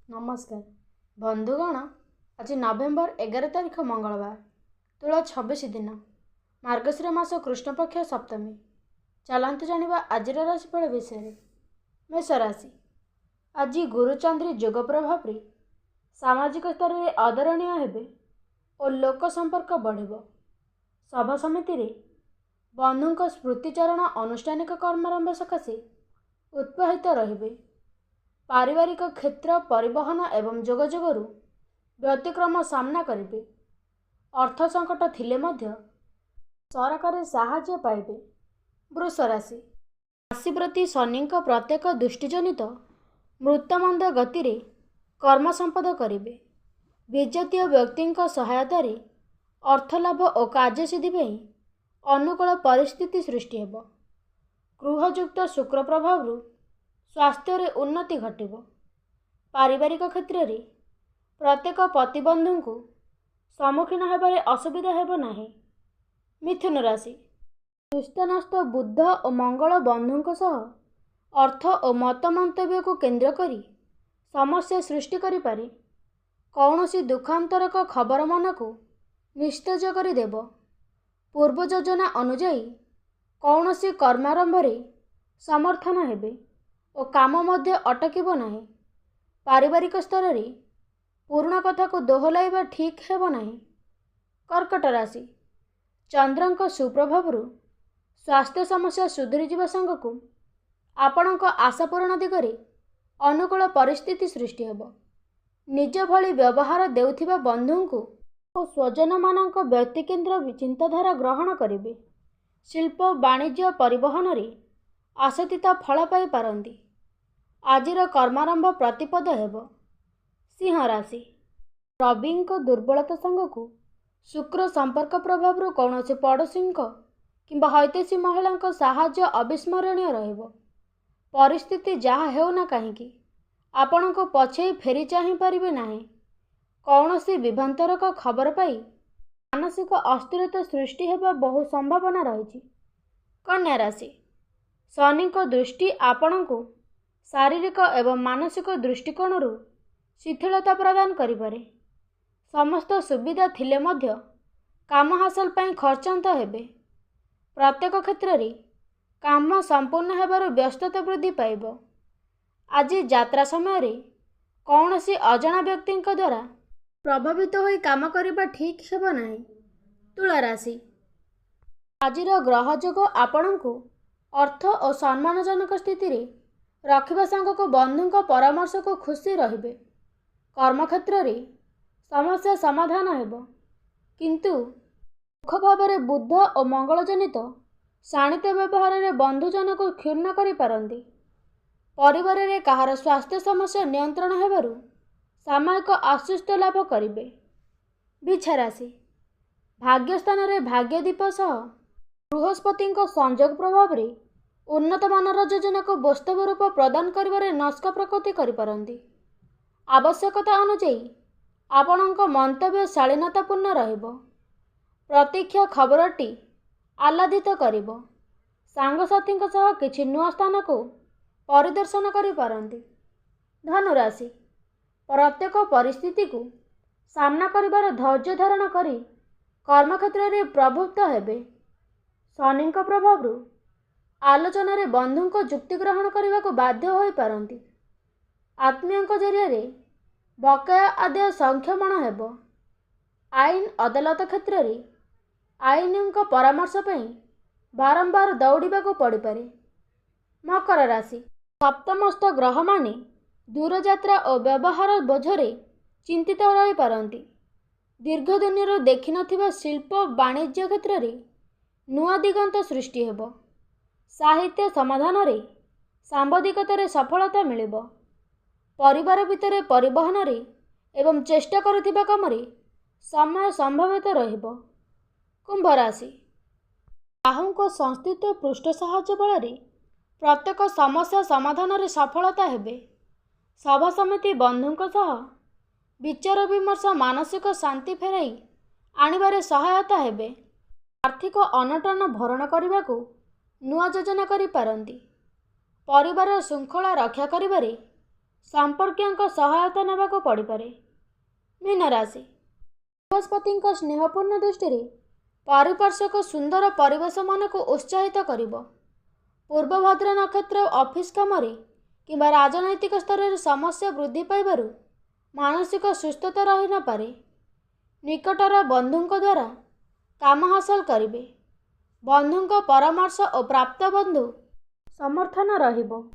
नमस्कार बंधुगण। आज नवेम्बर 11 तारिख मंगलवार तुला 26 दिन मार्गशीर मास कृष्णपक्ष सप्तमी। चलतु जानिबा आजिर राशिफल विषय। मेष राशि आज गुरुचंद्री जोग प्रभाव सामाजिक स्तर में आदरणीय हेबे और लोक संपर्क बढ़िबो। सभा समिति रे बंधुक स्मृतिचारण अनुष्ठानिक कर्मारंभ सकाशे उत्साहित रहिबे। पारिवारिक क्षेत्र परिवहन एवं जोगाजोगरू व्यतिक्रम सामना करेंगे। अर्थ संकट थिले मध्य सरकार साहाय्य पाइबे। वृष राशि राशि प्रति शनि प्रत्येक दृष्टिजनित मृतमंद गति रे कर्म संपद करेंगे। विजेतीय व्यक्ति सहायता रे अर्थलाभ और कार्यसिद्धि ପାଇଁ अनुकूल परिस्थिति सृष्टि हेब। गृहयुक्त शुक्र प्रभाव स्वास्थ्य रे उन्नति घटिब। पारिवारिक क्षेत्र रे प्रत्येक प्रतिबंधु को सम्मुखीन हेबारे असुविधा हेब नाही। मिथुन राशि दुष्टनष्ट बुद्ध और मंगल बंधुओं सह अर्थ और मत मंतव्य को केंद्र करी समस्या सृष्टि करि पारे। कौनसी दुखांतरक खबर मन को निस्तेज करि देब। पूर्व योजना अनुଯାयी कौनसी कर्मारंभ रे समर्थन हेबे और काम मध्य अटकिब नाही। पारिवारिक स्तर रे पूर्ण कथा को दोहलाइबा ठीक हेब नाही। कर्कट राशि चंद्रंक सुप्रभाव स्वास्थ्य समस्या सुधरी जीवा संग को आपणक आशा पूरण दिगरे अनुकूल परिस्थिति सृष्टि हेब। निज भली व्यवहार देउथिबा बंधु को और स्वजन मानक व्यक्तिकेन्द्र चिंताधारा ग्रहण करिवे। शिल्प वाणिज्य परिवहन रे आशातीत फल पाई पारंती। आजिर कर्मारंभ प्रतिपद हेब। सिंह राशि रवि दुर्बलता संग को शुक्र संपर्क प्रभाव कौनसी पड़ोशी किंबा हैतेशी महिला साहाय्य अविस्मरणीय रहिब। परिस्थिति जहाँ हेउना कहीं आपण को पछे फेरी चाहि पारिबे नाही। कौनसी विभ्रांतरक खबर पाई मानसिक अस्थिरता सृष्टि हेबा बहु संभावना रही। कन्या राशि शनि दृष्टि आपण को शारीरिक एवं मानसिक दृष्टिकोण शिथिलता प्रदान करिपारे। समस्त सुविधा थिले मध्य काम हासिल पाई खर्चांत हेबे। प्रत्येक क्षेत्र रे काम संपूर्ण हेबार व्यस्तता वृद्धि पाइब। आज यात्रा समय रे कौनसी अजଣା व्यक्ति द्वारा प्रभावित होई काम करिबा ठीक हेब नाही। तुला राशि आजिर ग्रह जोग आपण को अर्थ और सम्मानजनक स्थिति रे रखिबा संग को बंधु परामर्श को खुशी रहिबे। कर्मक्षेत्र रे समस्या समाधान हेब किंतु मुख भाव में बुद्ध और मंगल जनित शाणित व्यवहार रे बंधुजन को क्षुण्ण करि पारंती। परिवार रे कहार स्वास्थ्य समस्या नियंत्रण हेबारु सामयिक आश्वस्त लाभ करिबे। बिछा राशि भाग्यस्थान रे भाग्यदीप सह बृहस्पति संयोग प्रभाव रे उन्नत मानर योजना को वास्तव रूप प्रदान करिबारे नस्क प्रकृति करिपारंती। आवश्यकता अनुଯାयी आपणक मंतव्य शालीनतापूर्ण रहिब। प्रतीक्षा खबरटी आह्लादित करिब। सांगसाथी सह किछि नुआ स्थान को परिदर्शन करिपारंती। धनुराशि प्रत्येक परिस्थिति को सामना करिबार धैर्य धारण करी कर्मक्षेत्र रे प्रभुत्व हेबे। शनि प्रभाव आलोचन रे बंधु को जुक्ति ग्रहण करने को बाध्य होई पारंती। आत्मीय जरिया रे बकाया आदि संक्षेमण हेब। आईन अदालत क्षेत्र रे आईन परामर्श पई बारंबार दौड़िबा को पड़ पारे। मकर राशि सप्तमस्थ ग्रह माने दूरयात्रा और व्यवहार बोझरे चिंतित रही पारंती। दीर्घ दिन देखि नथिबा शिल्प वाणिज्य क्षेत्र रे नुआ दिगंत सृष्टि हेब। साहित्य समाधान रे सांबादिकता रे सफलता मिलिब। परिवार भितर परिवहन रे एवं चेष्टा करुथिबा काम रे समय संभावित रहिब। कुंभ राशि राहु को संस्थित पृष्ठ साहाय्य बल रे प्रत्येक समस्या समाधान रे सफलता हेबे। सभा समिति बंधुक सह विचार विमर्श मानसिक शांति फेराई आनिबारे सहायता हेबे। आर्थिक अनटन भरण करने को नुआ योजना करि पारंती। परिवार श्रृंखला रक्षा करिबारे ସମ୍ପର୍କୀୟଙ୍କ ସହାୟତା ନେବାକୁ ପଡ଼ିପାରେ। ମୀନ ରାଶି, ବୃହସ୍ପତିଙ୍କ ସ୍ନେହପୂର୍ଣ୍ଣ ଦୃଷ୍ଟିରେ ପାରିପାର୍ଶ୍ୱିକ ସୁନ୍ଦର ପରିବେଶ ମନକୁ ଉତ୍ସାହିତ କରିବ। ପୂର୍ବଭଦ୍ରା ନକ୍ଷତ୍ର ଅଫିସ୍ କାମରେ କିମ୍ବା ରାଜନୈତିକ ସ୍ତରରେ ସମସ୍ୟା ବୃଦ୍ଧି ପାଇବାରୁ ମାନସିକ ସୁସ୍ଥତା ରହିନପାରେ। ନିକଟର ବନ୍ଧୁଙ୍କ ଦ୍ୱାରା କାମ ହାସଲ କରିବେ। ବନ୍ଧୁଙ୍କ ପରାମର୍ଶ ଓ ପ୍ରାପ୍ତ ବନ୍ଧୁ ସମର୍ଥନ ରହିବ।